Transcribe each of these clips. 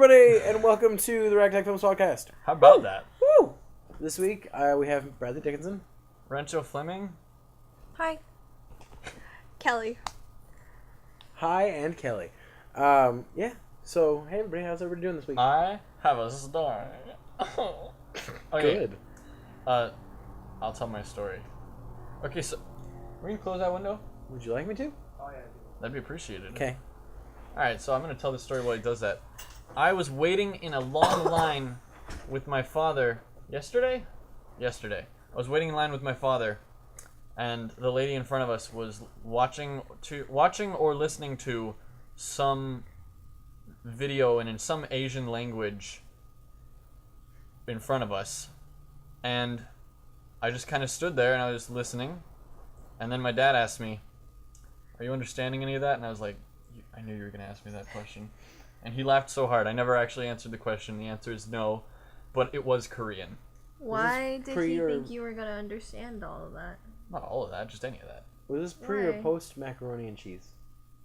everybody, and welcome to the Ragtag Films Podcast. How about that? Woo! This week, we have Bradley Dickinson. Rancho Fleming? Hi. Kelly. Hi, and Kelly. Yeah. So, hey everybody, how's everybody doing this week? I have a story. Okay. Good. I'll tell my story. Okay, so we're gonna close that window? Would you like me to? Oh, yeah. That'd be appreciated. Okay. Alright, so I'm gonna tell the story while he does that. I was waiting in a long line with my father yesterday. I was waiting in line with my father, and the lady in front of us was watching or listening to some video and in some Asian language in front of us, and I just kind of stood there and I was listening, and then my dad asked me, "Are you understanding any of that?" And I was like, "I knew you were gonna ask me that question." And he laughed so hard. I never actually answered the question. The answer is no, but it was Korean. Why did pre he or- think you were going to understand all of that? Not all of that, just any of that. Was this pre or Why? post macaroni and cheese?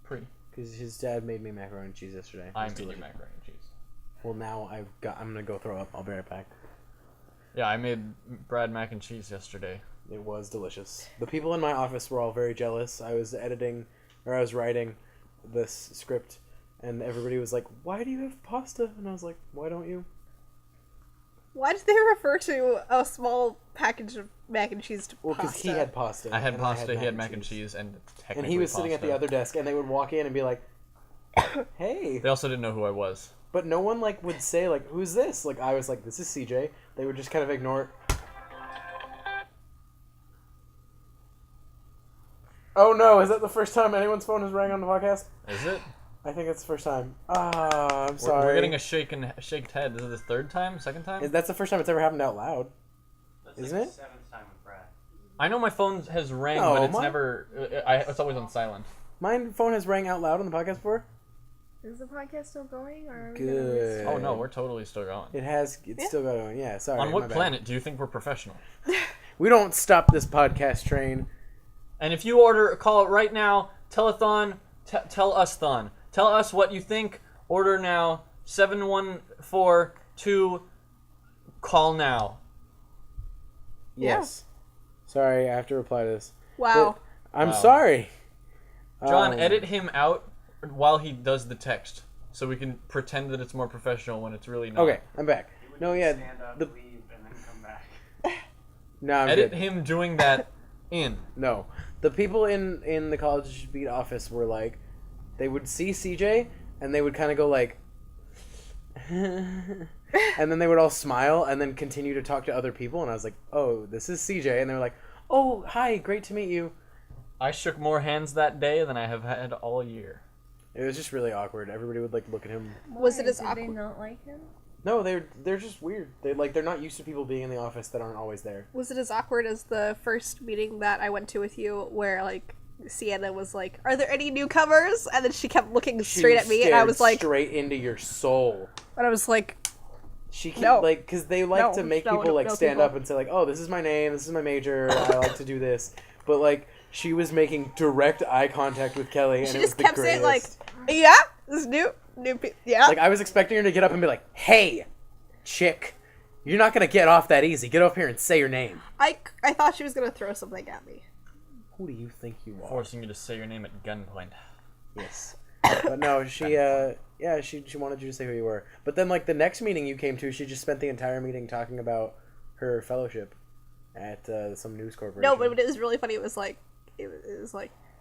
Pre. Because his dad made me macaroni and cheese yesterday. I It was made you delicious. macaroni and cheese. Well, now I'm gonna go throw up. I'll be right back. Yeah, I made Brad mac and cheese yesterday. It was delicious. The people in my office were all very jealous. I was writing this script, and everybody was like, "Why do you have pasta?" And I was like, "Why don't you?" Why did they refer to a small package of mac and cheese to Well, pasta? because he had pasta. I had and pasta, he had mac and cheese, and technically And he was sitting at the pasta. other desk, and they would walk in and be like, "Hey," They also didn't know who I was. but no one like would say like, "Who's this?" Like I was like, "This is CJ." They would just kind of ignore it. Oh no! Is that the first time anyone's phone has rang on the podcast? Is it? I think it's the first time. I'm sorry. We're getting a shaked head. This is the third time? Second time? That's the first time it's ever happened out loud. That's Isn't like it? the 7th time with Brad. I know my phone has rang, No, but it's mine- never... it's always on silent. My phone has rang out loud on the podcast before. Is the podcast still going? Or are we Good. Oh no, we're totally still going. It's Yeah. still going. Yeah, sorry. On my what bad. planet do you think we're professional? We don't stop this podcast train. And if you call it right now, telethon, tell us thon. Tell us what you think. Order now. 7142. Call now. Yes. Sorry, I have to reply to this. Wow. I'm Wow. sorry. John, Um, edit him out while he does the text, so we can pretend that it's more professional when it's really not. Okay, I'm back. No, yeah. Stand up, The, leave, and then come back. no, I'm Edit good. him doing that in. No. The people in the College Beat office were like, they would see CJ, and they would kind of go like, and then they would all smile, and then continue to talk to other people, and I was like, oh, this is CJ, and they were like, oh, hi, great to meet you. I shook more hands that day than I have had all year. It was just really awkward. Everybody would like look at him. Was it as Did awkward? they not like him? No, they're just weird. They're not used to people being in the office that aren't always there. Was it as awkward as the first meeting that I went to with you, where like Sienna was like, "Are there any newcomers?" And then she kept looking straight at me, and I was like, straight into your soul. and I was like, She keep, No. like, because they like No, to make no, people like no stand people. up and say like, oh, this is my name, this is my major, I like to do this. But like, she was making direct eye contact with Kelly, and she it was just the kept saying like, greatest. "Yeah, this is new, yeah." Like I was expecting her to get up and be like, hey, chick, you're not gonna get off that easy. Get up here and say your name. I thought she was gonna throw something at me. Who do you think you are? Forcing you to say your name at gunpoint. Yes. But no, she wanted you to say who you were. But then like the next meeting you came to, she just spent the entire meeting talking about her fellowship at some news corporation. No, but it was really funny. It was like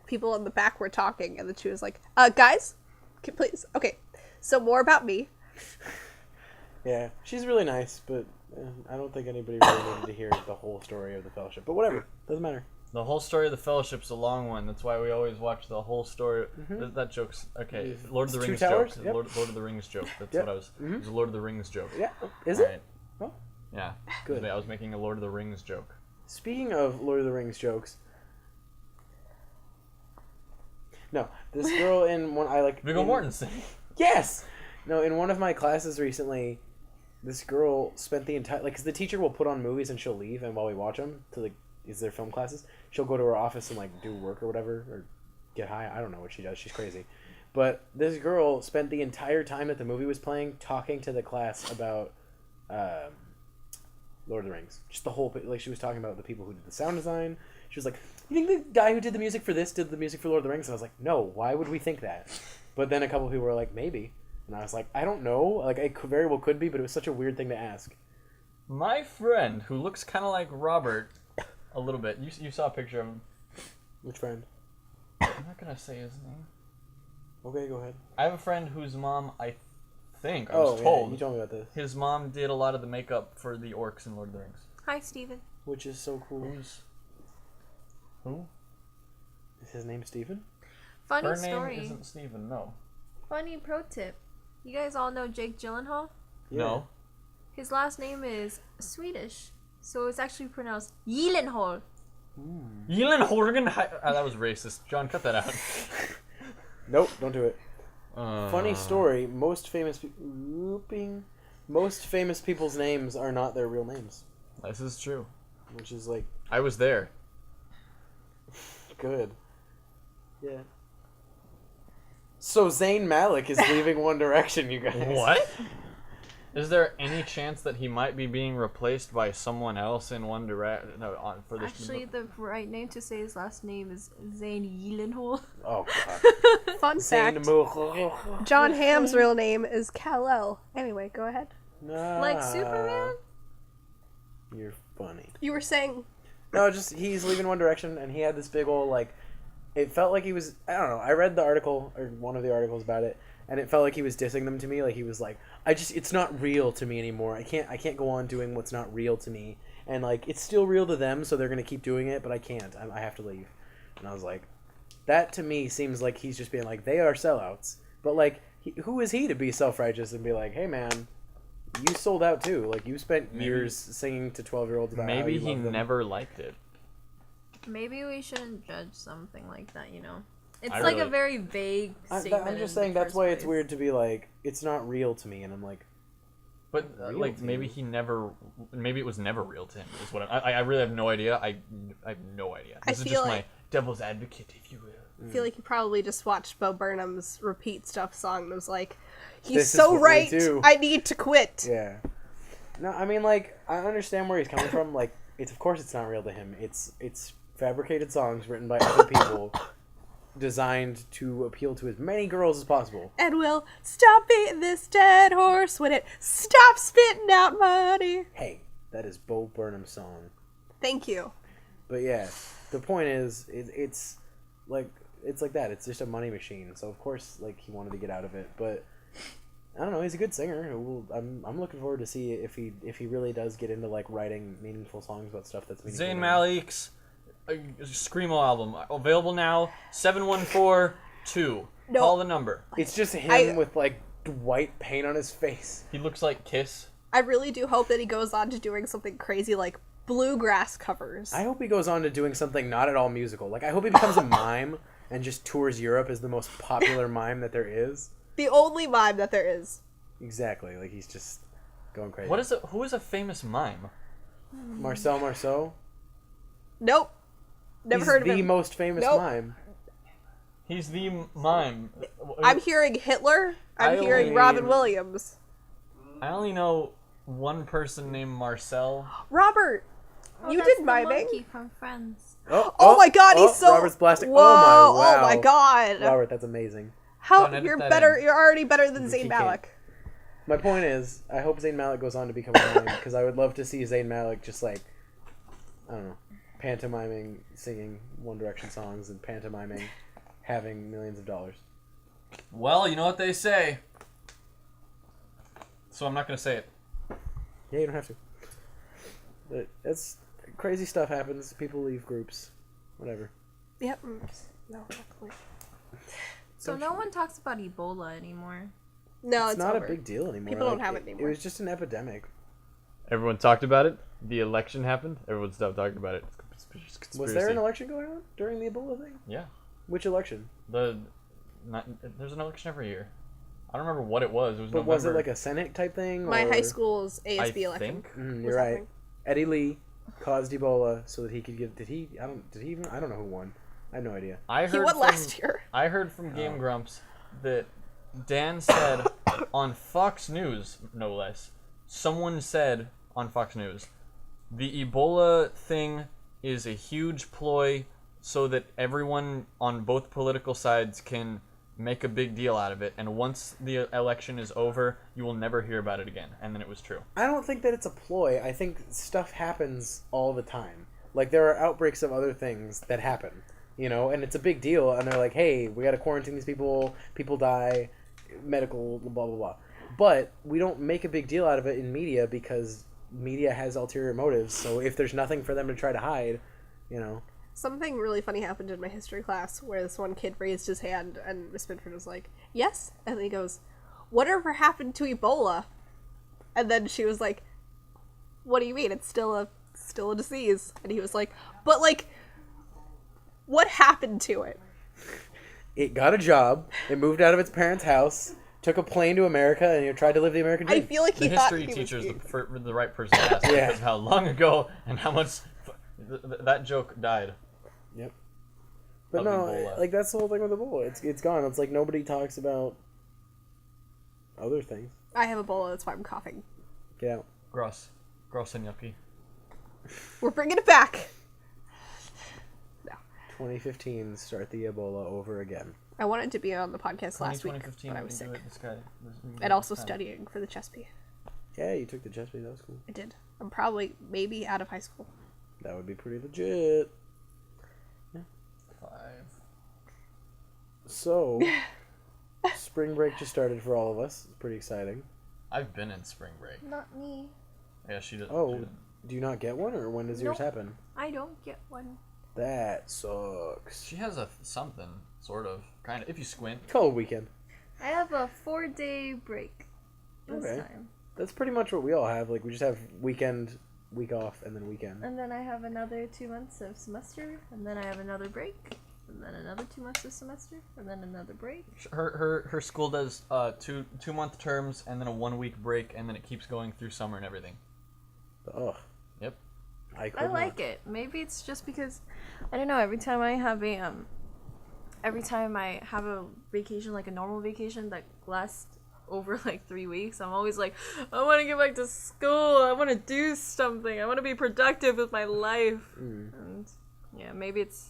people in the back were talking, and then she was like, "Guys, please, okay. So more about me." Yeah, she's really nice, but I don't think anybody really needed to hear the whole story of the fellowship. But whatever, doesn't matter. The whole story of the Fellowship's a long one. That's why we always watch the whole story. That joke's okay. Lord of the It's Two Rings Towers? joke. Yep. Lord of the Rings joke. That's Yep. what I was. It was a Lord of the Rings joke. Yeah, is Alright. it? Oh, Yeah. Good. I was making a Lord of the Rings joke. speaking of Lord of the Rings jokes. No, this girl in one I like. Viggo in- Mortensen. Yes. No, in one of my classes recently, this girl spent the entire because the teacher will put on movies and she'll leave, and while we watch them to like is their film classes, she'll go to her office and like do work or whatever or get high. I don't know what she does. She's crazy. But this girl spent the entire time that the movie was playing talking to the class about Lord of the Rings. Just the whole, like, she was talking about the people who did the sound design. She was like, you think the guy who did the music for this did the music for Lord of the Rings? And I was like, no, why would we think that? But then a couple people were like, maybe. And I was like, I don't know. Like, it very well could be, but it was such a weird thing to ask. My friend, who looks kind of like Robert a little bit, you saw a picture of him. Which friend? I'm not going to say his name. Okay, go ahead. I have a friend whose mom, I was told, you told me about this. his mom did a lot of the makeup for the orcs in Lord of the Rings. Hi, Steven. Which is so cool. Who? Is his name Steven? Funny Her story. name isn't Steven, no. Funny pro tip. You guys all know Jake Gyllenhaal? Yeah. No. His last name is Swedish, so it's actually pronounced Gyllenhaal. Yelen Horgan. That was racist. John, cut that out. Nope, don't do it. Funny story. Most famous people's names are not their real names, This is true. which is like I was there. good. Yeah. So Zayn Malik is leaving One Direction, you guys. What? Is there any chance that he might be being replaced by someone else in One Direction? No, for this. Actually, the right name to say his last name is Zayn Gyllenhaal. Oh god. Fun fact. Zayn John Hamm's real name is Kal-El. Anyway, go ahead. Like Superman? You're funny. You were saying... No, just he's leaving One Direction, and he had this big old like. It felt like he was. I don't know. I read the article or one of the articles about it, and it felt like he was dissing them to me. Like he was like, it's not real to me anymore. I can't go on doing what's not real to me, and like it's still real to them, so they're gonna keep doing it, but I can't. I have to leave. And I was like, that to me seems like he's just being like, they are sellouts, but like, who is he to be self-righteous and be like, hey man, you sold out too. Like you spent years singing to 12-year-olds about Maybe how you he love them. never liked it. Maybe we shouldn't judge something like that, you know? It's I like a really- very vague statement. I'm just in saying the that's first why it's place. weird to be like, it's not real to me, and I'm like, But Real like to maybe you. he never, maybe it was never real to him. Is what I really have no idea. I have no idea. I This is feel just like- my devil's advocate, if you will. I feel like you probably just watched Bo Burnham's Repeat Stuff song and was like, he's This is so what we right, do. I need to quit. yeah. No, I mean, like, I understand where he's coming from. Like, of course it's not real to him. It's fabricated songs written by other people, designed to appeal to as many girls as possible. And we'll stop beating this dead horse when it stops spitting out money. Hey, that is Bo Burnham's song. Thank you. But yeah, the point is, it's like that. It's just a money machine. So of course, like, he wanted to get out of it. But I don't know. He's a good singer. I'm looking forward to see if he really does get into like writing meaningful songs about stuff that's meaningful. Zayn Malik's Screamo album available now. 714-2. No. Call the number. It's just him I- with like white paint on his face. He looks like Kiss. I really do hope that he goes on to doing something crazy like bluegrass covers. I hope he goes on to doing something not at all musical. Like, I hope he becomes a mime and just tours Europe as the most popular mime that there is. The only mime that there is. Exactly. Like, he's just going crazy. What is it? Who is a famous mime? Marcel Marceau? Nope. Never He's heard of the him. most famous Nope. mime. He's the mime. I'm hearing Hitler. I'm I hearing only- Robin Williams. I only know one person named Marcel. Robert, Oh, you that's did the miming. monkey from Friends. Oh my god, he's so... Robert's blasting. Whoa, Oh my, wow. oh my god. Robert, that's amazing. How Don't edit you're that better? in. You're already better than You Zayn can't. Malik. My point is, I hope Zayn Malik goes on to become a mime, because I would love to see Zayn Malik just like, I don't know, pantomiming, singing One Direction songs, and pantomiming having millions of dollars. Well, you know what they say. So I'm not gonna say it. Yeah, you don't have to. But it's crazy stuff happens. People leave groups, whatever. Yep. No, luckily. So no one talks about Ebola anymore. No, It's not over. a big deal anymore. People don't Like, have it anymore. It was just an epidemic. Everyone talked about it. The election happened. Everyone stopped talking about it. It's conspiracy. Was there an election going on during the Ebola thing? Yeah. Which election? There's an election every year. I don't remember what it was. It was But November. was it like a Senate type thing? My or... high school's ASB I election. think. You're was right. happening. Eddie Lee caused Ebola so that he could get. Did he? I don't know who won. I have no idea. I heard He won from, last year. I heard from Game Grumps that Dan said on Fox News, no less. Someone said on Fox News, the Ebola thing is a huge ploy so that everyone on both political sides can make a big deal out of it, and once the election is over, you will never hear about it again. And then it was true. I don't think that it's a ploy. I think stuff happens all the time. Like, there are outbreaks of other things that happen, you know, and it's a big deal, and they're like, hey, we gotta quarantine these people die, medical, blah, blah, blah. But we don't make a big deal out of it in media because media has ulterior motives, so if there's nothing for them to try to hide, you know. Something really funny happened in my history class where this one kid raised his hand and Miss Binford was like, yes? And then he goes, whatever happened to Ebola? And then she was like, what do you mean? It's still a disease. And he was like, but like, what happened to it? It got a job, it moved out of its parents' house, took a plane to America, and it tried to live the American dream. I feel like The he thought history he teacher is was the right person to ask because of how long ago and how much that joke died. Yep. But Of no, Ebola. like, that's the whole thing with Ebola. It's gone. It's like nobody talks about other things. I have Ebola, that's why I'm coughing. Get out. Gross and yucky. We're bringing it back. 2015, start the Ebola over again. I wanted to be on the podcast last week, 2015, but I was we sick. can do it. This guy, And also studying for the CHESP. Yeah, you took the chest plate. That was cool. I did. I'm probably maybe out of high school. That would be pretty legit. 5. So, spring break just started for all of us. It's pretty exciting. I've been in spring break. Not me. Yeah, she did. Oh, do you not get one, or when does yours Nope. happen? I don't get one. That sucks. She has a something, sort of, kind of. If you squint. Cold weekend. I have a 4-day break this Okay. time. That's pretty much what we all have. Like, we just have weekend, week off, and then weekend. And then I have another 2 months of semester, and then I have another break, and then another 2 months of semester, and then another break. Her school does 2-month terms and then a 1-week break, and then it keeps going through summer and everything. Ugh. Yep. I I like it. Maybe it's just because I don't know. Every time I have a vacation, like a normal vacation that lasts over like 3 weeks, I'm always like, I want to get back to school. I want to do something. I want to be productive with my life. And yeah, maybe it's.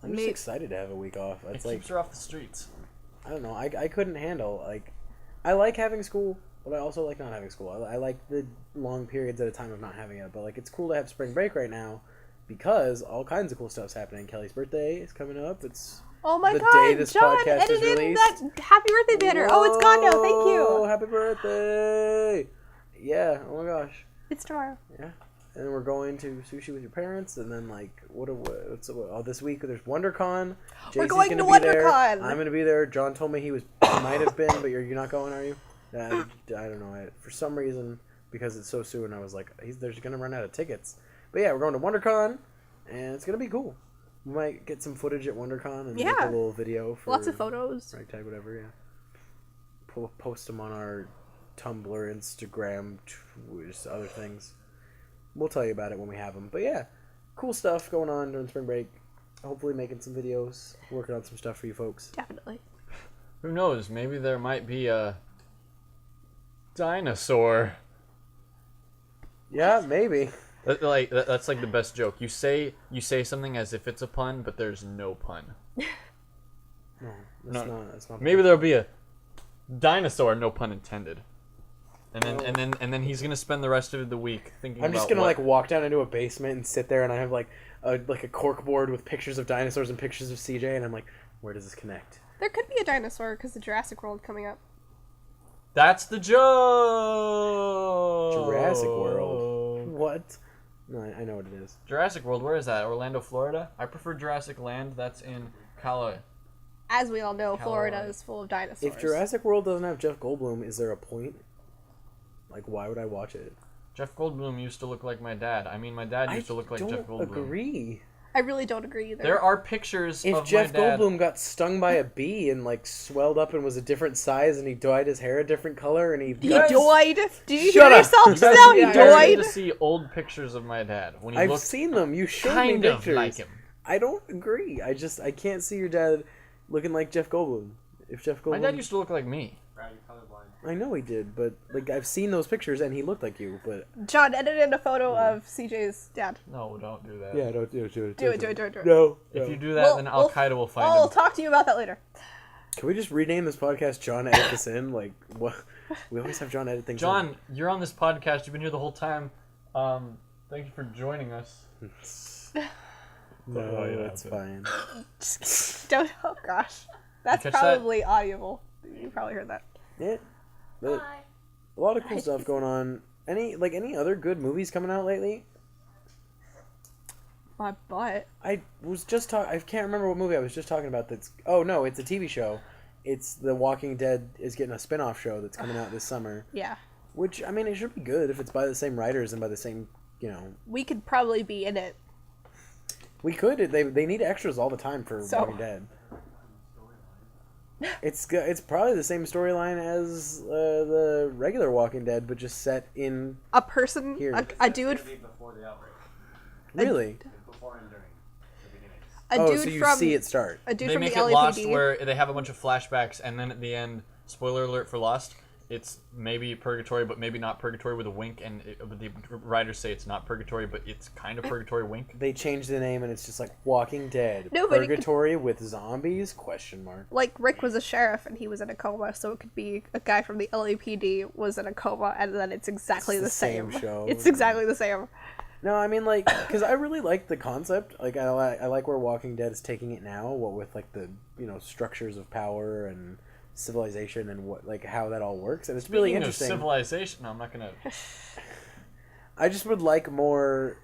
I'm just excited to have a week off. It's It like, keeps her off the streets. I don't know. I couldn't handle, like, I like having school, but I also like not having school. I like the long periods at a time of not having it. But, like, it's cool to have spring break right now because all kinds of cool stuff's happening. Kelly's birthday is coming up. It's Oh my the god, day this John podcast is edited released. that happy birthday banner. Oh, it's gone now. Thank Whoa, you. Happy birthday! Yeah, oh my gosh. It's tomorrow. Yeah. And then we're going to sushi with your parents, and then, like, this week there's WonderCon. We're JC's going gonna to be there. WonderCon. I'm gonna be there. John told me he might have been, but you're not going, are you? I don't know. For some reason, because it's so soon, I was like, they're gonna run out of tickets. But yeah, we're going to WonderCon, and it's gonna be cool. We might get some footage at WonderCon and make a Yeah. little video for Lots of photos. Ragtag, whatever. Yeah. Post them on our Tumblr, Instagram, just other things. We'll tell you about it when we have them. But yeah, cool stuff going on during spring break. Hopefully making some videos, working on some stuff for you folks. Definitely. Who knows? Maybe there might be a dinosaur. Yeah, maybe. That's like the best joke. You say something as if it's a pun, but there's no pun. No, that's not. Maybe there'll be a dinosaur, no pun intended. And then he's gonna spend the rest of the week thinking. I'm just about gonna what- like walk down into a basement and sit there, and I have like a cork board with pictures of dinosaurs and pictures of CJ, and I'm like, where does this connect? There could be a dinosaur because the Jurassic World coming up. That's the joke. Jurassic World. What? No, I know what it is. Jurassic World. Where is that? Orlando, Florida. I prefer Jurassic Land. That's in Cali. As we all know, Florida Colorado. is full of dinosaurs. If Jurassic World doesn't have Jeff Goldblum, is there a point? Like, why would I watch it? Jeff Goldblum used to look like my dad. I mean, my dad used to look like Jeff Goldblum. Agree. I really don't agree either. There are pictures If of Jeff my dad. Goldblum got stung by a bee and like swelled up and was a different size and he dyed his hair a different color and he He got... died. Did you Shut hear up. yourself just Yes, now? He yeah, You guys need died. to see old pictures of my dad when he I've looked seen them. You showed kind me of pictures. like him. I don't agree. I can't see your dad looking like Jeff Goldblum. if Jeff My Goldblum. dad used to look like me. Brad, you're colorblind. I know he did, but like I've seen those pictures and he looked like you. But John, edit in a photo of CJ's dad. No, don't do that. yeah, don't do it. Do it. No. If you do that, then Al Qaeda will find I'll him. talk to you about that later. Can we just rename this podcast John Edit This In? Like what? We always have John edit things. John, you're on this podcast. You've been here the whole time. Thank you for joining us. No, Oh, yeah, it's but- fine. Don't. Oh gosh, that's You catch probably audible. You probably heard that. Yeah, but a lot of cool stuff going on. Any other good movies coming out lately? My butt. I was just I can't remember what movie I was just talking about. That's no, it's a TV show. It's The Walking Dead is getting a spin-off show that's coming out this summer. Yeah. Which I mean, it should be good if it's by the same writers and by the same We could probably be in it. We could. They need extras all the time for So- Walking Dead. It's probably the same storyline as the regular Walking Dead, but just set in A person, Here. a dude, It's gonna be before the outbreak. really. Before and during the beginning. a Oh, dude so you from see it start. a dude They from make the it Lost LAPD. where they have a bunch of flashbacks, and then at the end, spoiler alert for Lost, it's maybe purgatory, but maybe not purgatory with a wink, and but the writers say it's not purgatory, but it's kind of purgatory wink. They changed the name and it's just like Walking Dead. No, but it could- Purgatory with zombies? Question mark. Like Rick was a sheriff and he was in a coma, so it could be a guy from the LAPD was in a coma, and then it's exactly It's the the same same. show. It's exactly the same. No, I mean like because I really like the concept. Like I like where Walking Dead is taking it now. What with like the structures of power and civilization and what like how that all works, and it's really Speaking of interesting. civilization, no, I'm not gonna. I just would like more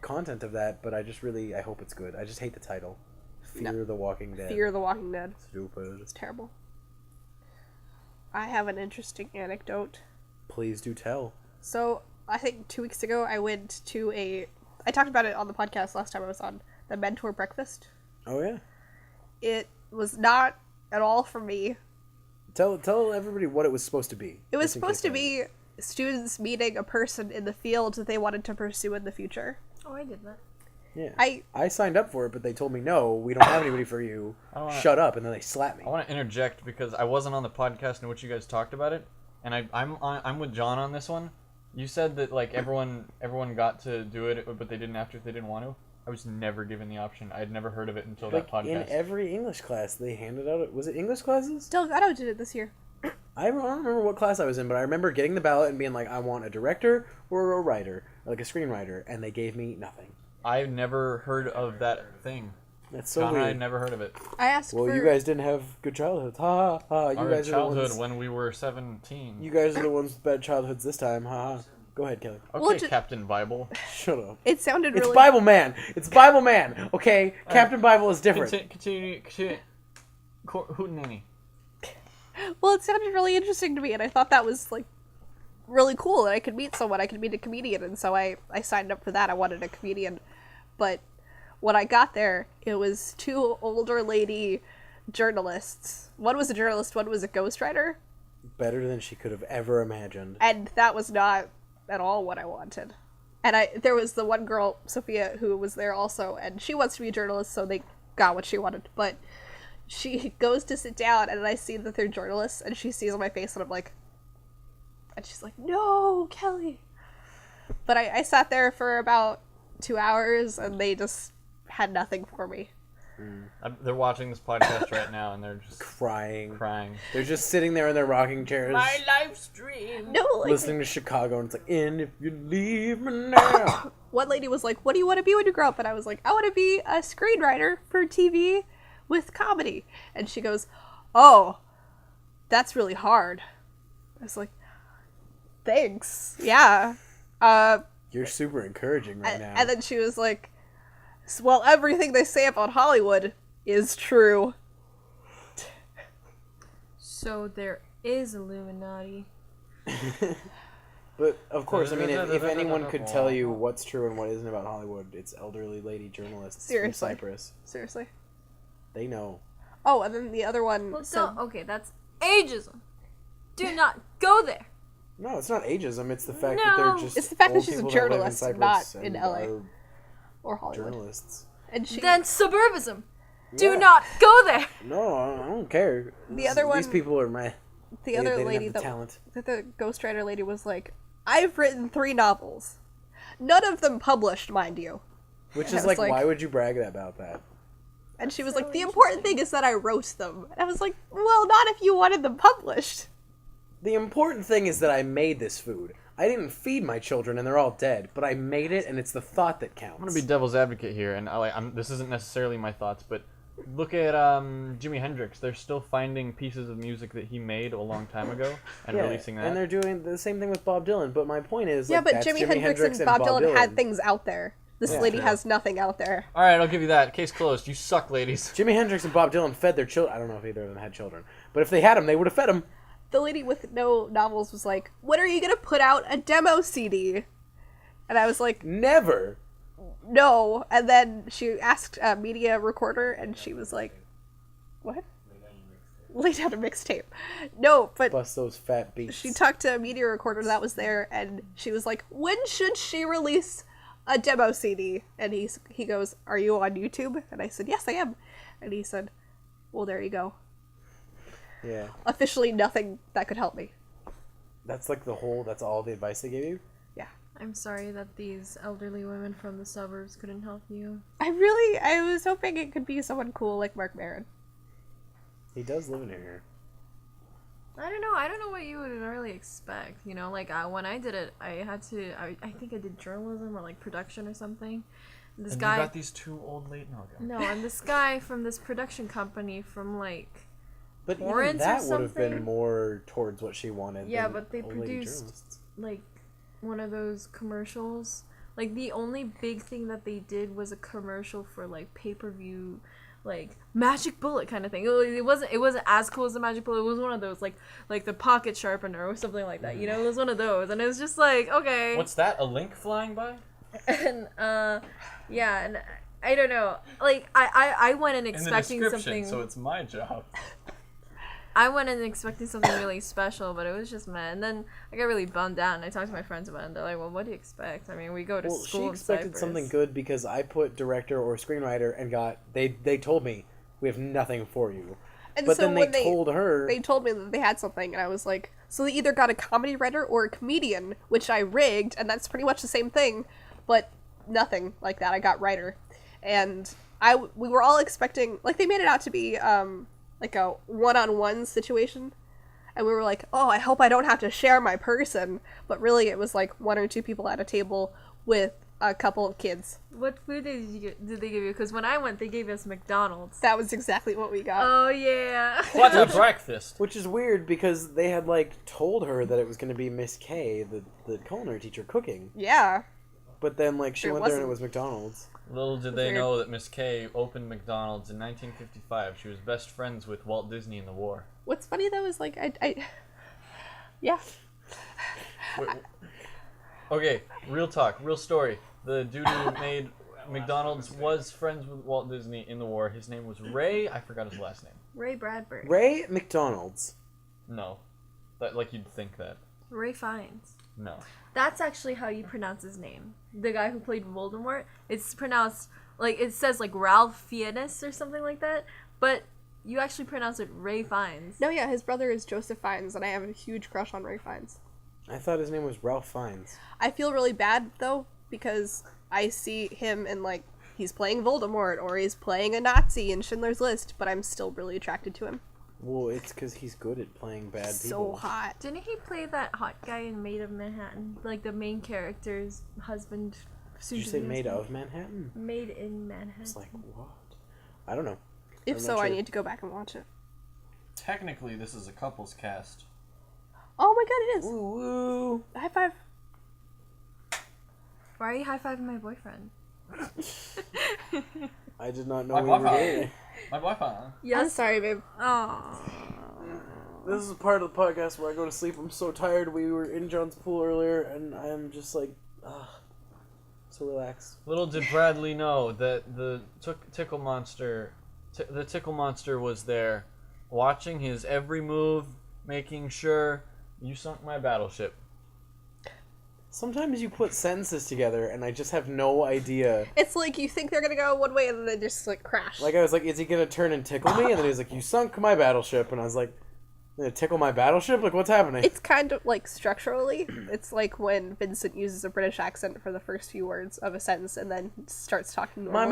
content of that, but I hope it's good. I just hate the title. Fear the Walking Dead. Fear the Walking Dead. Stupid. It's terrible. I have an interesting anecdote. Please do tell. So, I think 2 weeks ago I went to I talked about it on the podcast last time I was on, the Mentor Breakfast. Oh yeah. It was not at all for me. Tell everybody what it was supposed to be. It was just in supposed case to be students meeting a person in the field that they wanted to pursue in the future. Oh, I did that. Yeah. I signed up for it, but they told me no, we don't have anybody for you. I wanna- Shut up, and then they slapped me. I want to interject because I wasn't on the podcast in which you guys talked about it, and I'm with John on this one. You said that like everyone got to do it, but they didn't have to if they didn't want to. I was never given the option. I had never heard of it until Like that in podcast. every English class, they handed out. Was it English classes? Delgado did it this year. I don't remember what class I was in, but I remember getting the ballot and being like, I want a director or a writer, like a screenwriter, and they gave me nothing. I've never heard of that thing. That's so John and I weird. never heard of it. I asked Well, for... you guys didn't have good childhoods. Ha ha ha. You Our guys are the childhood ones. when we were 17. You guys are the ones with bad childhoods this time. Ha ha. Go ahead, Kelly. Okay, Well, ju- Captain Bible. Shut up. It sounded It's really... Bible Man. It's Bible Man. Okay, Captain Bible is different. Continue. Hootenanny. Well, it sounded really interesting to me, and I thought that was, like, really cool, and I could meet someone, I could meet a comedian, and so I signed up for that. I wanted a comedian. But when I got there, it was two older lady journalists. One was a journalist, one was a ghostwriter, Better than she could have ever imagined. and that was not at all what I wanted. And there was the one girl, Sophia, who was there also, and she wants to be a journalist, so they got what she wanted. But she goes to sit down, and I see that they're journalists, and she sees on my face, and I'm like... And she's like, no, Kelly. But I sat there for about 2 hours, and they just had nothing for me. They're watching this podcast right now, and they're just Crying. crying. They're just sitting there in their rocking chairs, live stream. No, like, listening to Chicago, and it's like, and if you leave me now. one lady was like, what do you want to be when you grow up? And I was like, I want to be a screenwriter for TV with comedy. And she goes, oh, that's really hard. I was like, thanks. Yeah. You're super encouraging right now. And then she was like, well, everything they say about Hollywood is true. So there is Illuminati. But of course, I mean, if anyone could tell you what's true and what isn't about Hollywood, it's elderly lady journalists Seriously. from Cyprus. Seriously. They know. Oh, and then the other one. Well, said- okay, that's ageism. Do not go there. No, it's not ageism. It's the fact No. that they're just It's the fact that old she's a people that live in journalist, Cyprus not in and LA. are or Hollywood. journalists. And she Then suburbism. Do not go there. No, I don't care. The other These one- people are my. The other they lady have the talent. that the ghostwriter lady was like, I've written 3 novels. None of them published, mind you. Which And I is was like, why would you brag about that? And she was So like, the important thing is that I wrote them. And I was like, well, not if you wanted them published. The important thing is that I made this food. I didn't feed my children and they're all dead, but I made it and it's the thought that counts. I'm gonna be devil's advocate here, and this isn't necessarily my thoughts, but look at Jimi Hendrix. They're still finding pieces of music that he made a long time ago and releasing that. And they're doing the same thing with Bob Dylan. But my point is, Yeah, like, but that's Jimi Hendrix and Bob Dylan had things out there. This Yeah. lady True. has nothing out there. All right, I'll give you that. Case closed. You suck, ladies. Jimi Hendrix and Bob Dylan fed their children. I don't know if either of them had children, but if they had them, they would have fed them. The lady with no novels was like, when are you going to put out a demo CD? And I was like, Never. no. And then she asked a media recorder, and she was like, what? Lay down a mixtape. No, but Bust those fat beats. she talked to a media recorder that was there, and she was like, when should she release a demo CD? And he goes, are you on YouTube? And I said, yes, I am. And he said, well, there you go. Yeah, Officially nothing that could help me. that's like that's all the advice they gave you. Yeah. I'm sorry that these elderly women from the suburbs couldn't help you. I was hoping it could be someone cool like Mark Maron. He does live in here. I don't know what you would really expect, you know, like when I did it, I think I did journalism or like production or something. This And guy, you got these 2 old ladies. No, okay. no, and this guy from this production company from like, But even Torrance or that would have been something? more towards what she wanted. Yeah, than but they old lady produced- journalists. like one of those commercials. Like the only big thing that they did was a commercial for like pay-per-view, like Magic Bullet kind of thing. It wasn't as cool as the Magic Bullet. It was one of those like the pocket sharpener or something like that. You know, it was one of those, and it was just like, okay. What's that? A link flying by? And yeah, and I don't know. Like I went in In the expecting description, something. so it's my job. I went in expecting something really special, but it was just meh. And then I got really bummed out, and I talked to my friends about it, and they're like, well, what do you expect? I mean, we go to Well, school she in expected Cyprus. something good because I put director or screenwriter and they told me we have nothing for you. And But so then when they told her they told me that they had something, and I was like, so they either got a comedy writer or a comedian, which I rigged, and that's pretty much the same thing, but nothing like that. I got writer, and we were all expecting, like, they made it out to be like a one-on-one situation, and we were like, oh, I hope I don't have to share my person, but really it was like 1 or 2 people at a table with a couple of kids. What food did they give you? Because when I went, they gave us McDonald's. That was exactly what we got. Oh yeah. What's a breakfast? which is weird because they had like told her that it was going to be Miss K, the culinary teacher, cooking. Yeah. But then like she It went there and it wasn't. was McDonald's. Little did they Weird. know that Miss K opened McDonald's in 1955. She was best friends with Walt Disney in the war. What's funny though is like yeah. Wait, okay, real talk, real story. The dude who made McDonald's was friends with Walt Disney in the war. His name was Ray. I forgot his last name. Ray Bradbury. Ray McDonald's. No, that like you'd think that. Ray Fiennes. No. That's actually how you pronounce his name. The guy who played Voldemort. It's pronounced like it says like Ralph Fiennes or something like that, but you actually pronounce it Ray Fiennes. No, yeah, his brother is Joseph Fiennes, and I have a huge crush on Ray Fiennes. I thought his name was Ralph Fiennes. I feel really bad, though, because I see him in, like, he's playing Voldemort, or he's playing a Nazi in Schindler's List, but I'm still really attracted to him. Well, it's because he's good at playing bad So people. hot. Didn't he play that hot guy in Maid of Manhattan? Like the main character's husband. Did you say Made of Manhattan? Made in Manhattan. It's like, what? I don't know. If I'm so, not I sure. need to go back and watch it. Technically, this is a couples cast. Oh my god, it is! Woo woo. High five. Why are you high-fiving my boyfriend? I did not know My we were Wi-Fi. dating. My Wi-Fi. I'm sorry, babe. Oh. This is a part of the podcast where I go to sleep. I'm so tired. We were in John's pool earlier, and I'm just like, so relaxed. Little did Bradley know that the tickle monster was there, watching his every move, making sure you sunk my battleship. Sometimes you put sentences together and I just have no idea. It's like you think they're gonna go one way and then they just like crash. Like I was like, is he gonna turn and tickle me? And then he was like, you sunk my battleship. And I was like, you gonna tickle my battleship? Like what's happening? It's kind of like structurally, it's like when Vincent uses a British accent for the first few words of a sentence and then starts talking normally.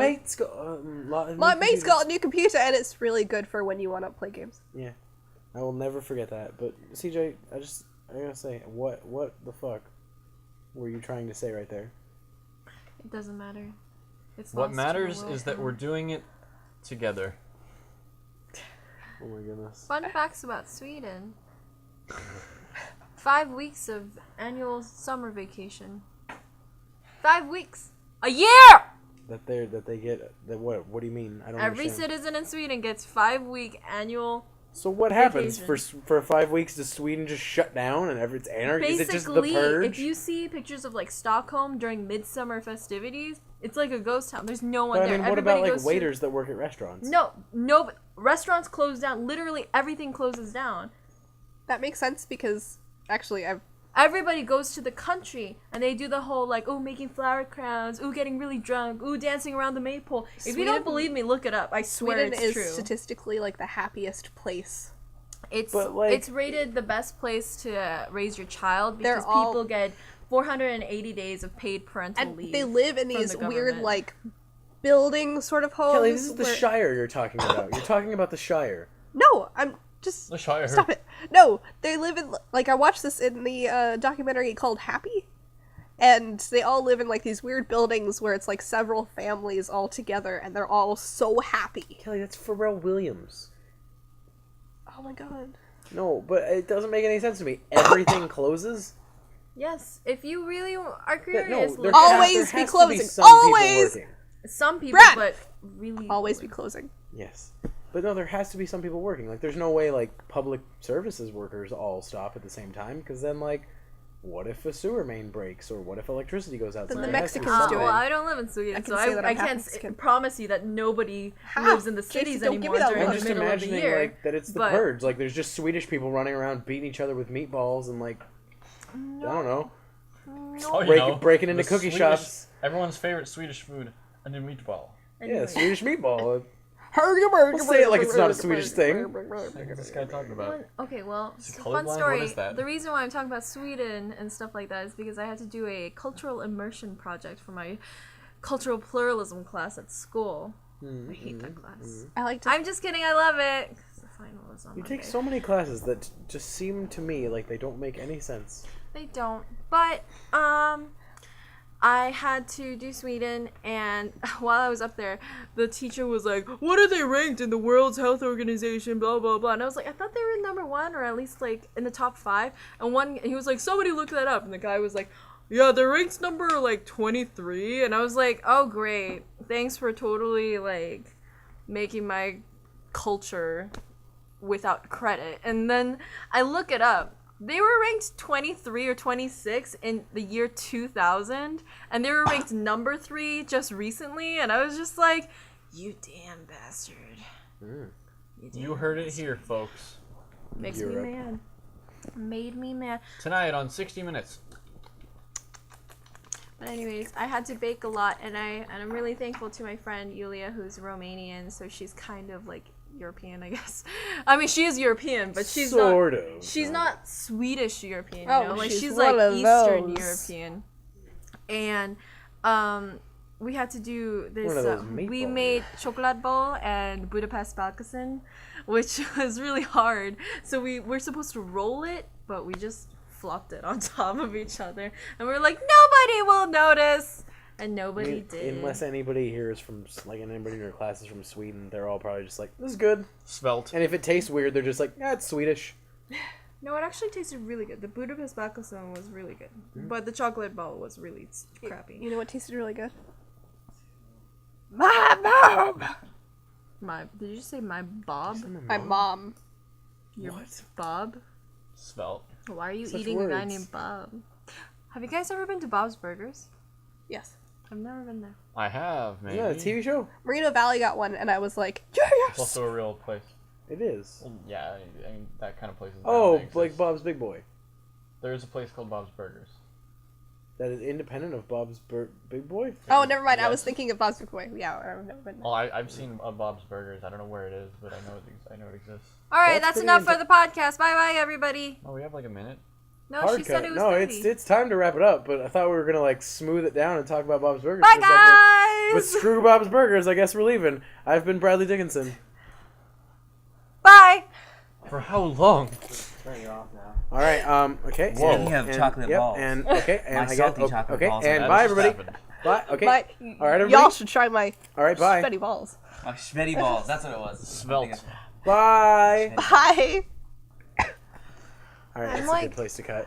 My mate's got a new computer and it's really good for when you want to play games. Yeah, I will never forget that. But CJ, I gotta say, what the fuck were you trying to say right there? It doesn't matter. It's What lost matters in the is that we're world. doing it together. Oh my goodness. Fun facts about Sweden. 5 weeks of annual summer vacation. 5 weeks. A year! That they get that what do you mean? I don't Every understand. citizen in Sweden gets 5-week annual. So what happens vacation. for 5 weeks? Does Sweden just shut down and it's anarchy? Is it just the purge? If you see pictures of like Stockholm during midsummer festivities, it's like a ghost town. There's no one But, there. I mean, what Everybody about like goes waiters that work at restaurants? No, restaurants close down. Literally everything closes down. That makes sense because actually Everybody goes to the country and they do the whole like, oh, making flower crowns, ooh, getting really drunk, ooh, dancing around the maypole. If you don't Sweden- believe me, look it up. I swear Sweden it's is true. statistically like the happiest place. But, like- It's rated the best place to raise your child They're because all- people get 480 days of paid parental And leave. they live in from these the weird government. like building sort of homes. Kelly, this is the where- Shire you're talking about. You're talking about the Shire. No, I'm just The Shire. stop it. No, they live in like I watched this in the documentary called Happy, and they all live in like these weird buildings where it's like several families all together, and they're all so happy. Kelly, that's Pharrell Williams. Oh my god. No, but it doesn't make any sense to me. Everything closes? Yes, if you really are Yeah, curious, there look has- Always there be has to closing. some people Always! working. some people, Brad! but really Always be closing. Yes. But no, there has to be some people working. Like, there's no way, like, public services workers all stop at the same time, because then, like, what if a sewer main breaks, or what if electricity goes out? Then So the there has to be Mexicans do something. Well, I don't live in Sweden, I can so say that I I'm half can't Mexican. promise you that nobody How? lives in the Casey, cities don't give anymore me that during I'm look. the just middle of the imagining, year. like, that it's the but- purge. Like, there's just Swedish people running around beating each other with meatballs and, like, I don't know, Oh, you know, breaking into the cookie Swedish- shops. Everyone's favorite Swedish food, a new meatball. Yeah, Anyway. Swedish meatball. We'll say it like it's not a Swedish thing. What is this guy talking about? Okay, well, Is he fun colorblind? story. What is that? The reason why I'm talking about Sweden and stuff like that is because I had to do a cultural immersion project for my cultural pluralism class at school. I hate that class. I like to. I'm just kidding. I love it. 'Cause the final is on You Monday. take so many classes that just seem to me like they don't make any sense. They don't. But I had to do Sweden, and while I was up there, the teacher was like, "What are they ranked in the World Health Organization?" Blah blah blah. And I was like, "I thought they were number 1, or at least like in the top 5." And he was like, "Somebody look that up." And the guy was like, "Yeah, they're ranked number like 23." And I was like, "Oh great, thanks for totally like making my culture without credit." And then I look it up. They were ranked 23 or 26 in the year 2000, and they were ranked number 3 just recently, and I was just like, you damn bastard. You heard it here, folks. Makes Europe. me mad. Made me mad. Tonight on 60 Minutes. But anyways, I had to bake a lot, and I'm really thankful to my friend Yulia, who's Romanian, so she's kind of like European, I guess. I mean, she is European, but she's Sort not. of. She's not Swedish European, you Oh, know? Like she's like one of Eastern those. European. And we had to do this. One of those We meatballs. made chocolate bowl and Budapest Balkasin, which was really hard. So we're supposed to roll it, but we just flopped it on top of each other, and we were like, nobody will notice. And nobody did. Unless anybody here is from, like, anybody in your class is from Sweden, they're all probably just like, this is good. Svelte. And if it tastes weird, they're just like, yeah, it's Swedish. No, it actually tasted really good. The Budapest Balkasin was really good, but the chocolate ball was really crappy. You know what tasted really good? My mom. Did you just say my Bob? My mom. Your What? Bob? Svelte. Why are you Such eating a guy words. named Bob? Have you guys ever been to Bob's Burgers? Yes. I've never been there. I have, maybe. Yeah, a TV show. Merino Valley got one, and I was like, It's yes. also a real place. It is. Well, yeah, I mean, that kind of place is Oh, bound to like exist. Bob's Big Boy. There is a place called Bob's Burgers. that is independent of Bob's Big Boy. Oh, never mind. I Yes. was thinking of Bob's Big Boy. Yeah, I've never been. Oh, I've seen Bob's Burgers. I don't know where it is, but I know it exists. All right, That's that's pretty enough for the podcast. Bye bye, everybody. Oh, we have like a minute. No, Hard she said cut. it was No, 30. it's time to wrap it up. But I thought we were gonna like smooth it down and talk about Bob's Burgers. Bye, for a second. guys. But screw Bob's Burgers. I guess we're leaving. I've been Bradley Dickinson. Bye. For how long? Turn you off now. All right. Okay. Whoa. and- Speaking of and- chocolate yep, balls. And okay. And My I guess salty chocolate okay. balls And are bye, That just everybody. happened. Bye. Okay. But All right, everybody. y'all should try my All right. Bye. sweaty balls. Oh, Schmetty balls. That's what it was. Svelte. Bye. Bye. All right. I'm That's a like- good place to cut.